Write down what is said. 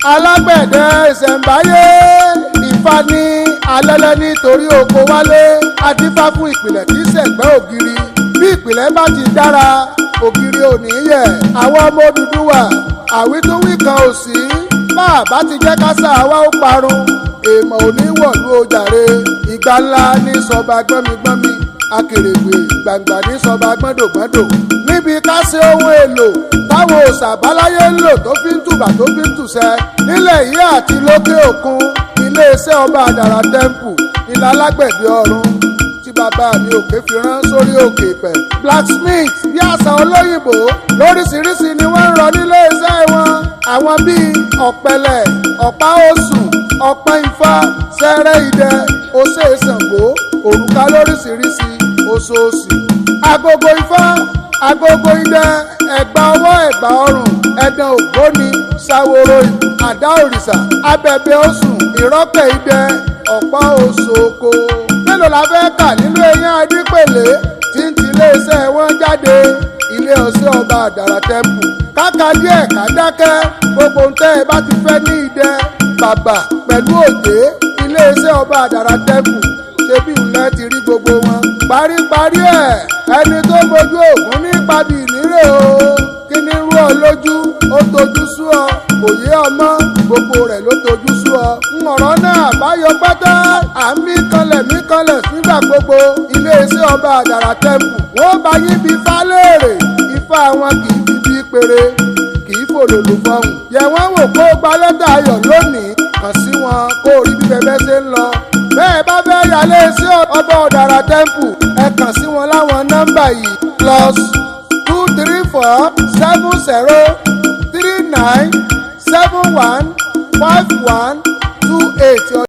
alágbẹ̀dẹ ìṣẹ̀ǹbáyé Ifá ní alẹ́lẹ́ nítorí oko wálé adífá fún ìpìlẹ̀ tí sẹ̀gbẹ́ ògiri bí ìpìlẹ̀ bá ti dára ògiri ò ní yẹ̀. àwọn ọmọ Odùduwà àwítúnwí kan ò sí bá a bá ti jẹ́ kásá wa ó parun èèmọ̀ ò ní wọ̀lú ojàre. ìgbà ńlá ní sọba gbọ́nmigbọ́nmi akèrègbè gbàǹgbà ní sọba gbọ́ndògbọ́ndò níbi ká ṣe ohun èlò táwọn òòṣà àbáláyé ń lò tó fi ń tùbà tó fi ń tùṣẹ́ nílẹ̀ yìí àti lókè òkun iléeṣẹ́ ọba àdàrà tẹ́ḿpù ilẹ̀ alágbẹ̀dẹ ọ̀run tí bàbá mi òkè fi rán sórí òkè ìpẹ́. blacksmith bí àṣà olóyìnbó lóríṣiríṣi ni wọ́n ń rọ nílé iṣẹ́ wọn. àwọn bíi ọ̀pẹ̀lẹ̀ ọ̀pá òsùn ọ̀pẹ ifá sẹ́rẹ́ idẹ oṣé Ṣàngó òrùka lóríṣiríṣi oṣooṣì agogo ifá agogo idẹ ẹ̀gbà ọwọ́ ẹ̀gbà ọrùn ẹ̀dàn ògbóni ṣàwòrò àdá òrìṣà abẹ̀bẹ̀ òsùn ìrọ́pẹ̀ idẹ ọ̀pá òṣòko. mélòó la fẹ́ kà nínú eyín adípèlé tí ń tiléeṣẹ́ wọn jáde ilé ọṣẹ́ ọba àdàrà tẹ́ḿpù. káka díẹ̀ ká dákẹ́ gbogbo ń tẹ́ ẹ bá ti fẹ́ ní idẹ bàbà pẹ̀lú òjé iléeṣẹ́ ọba àdàrà tẹ́ḿpù ṣebí ńlẹ́ ti rí gbogbo wọn. paríparí ẹ̀ ẹni tó mojú ògún ní pàbí ìnírè o kí ni rú ọ lójú ó tojú sú ọ kò yé ọmọ gbogbo rẹ̀ ló tojú sú ọ. ń ọ̀rọ̀ náà báyọ̀ pátá à ń mí kanlẹ̀ nígbà gbogbo iléeṣẹ́ ọba àdàrà tẹ́ḿpù wọ́n bá yín bí Ifá léèrè Ifá wọn kì í fi bí péré kì í fòlòlò fọhùn. yẹ wọ́n wò kó gba lẹ́tà ayọ̀ lónìí kàn sí wọn kó rí bí bẹ́ẹ̀ ṣe ń lọ. bẹ́ẹ̀ bá fẹ́ yálé sí ọba àdàrà tẹ́ḿpù ẹ kàn sí wọn láwọn nọ́mbà yìí +2347039715128.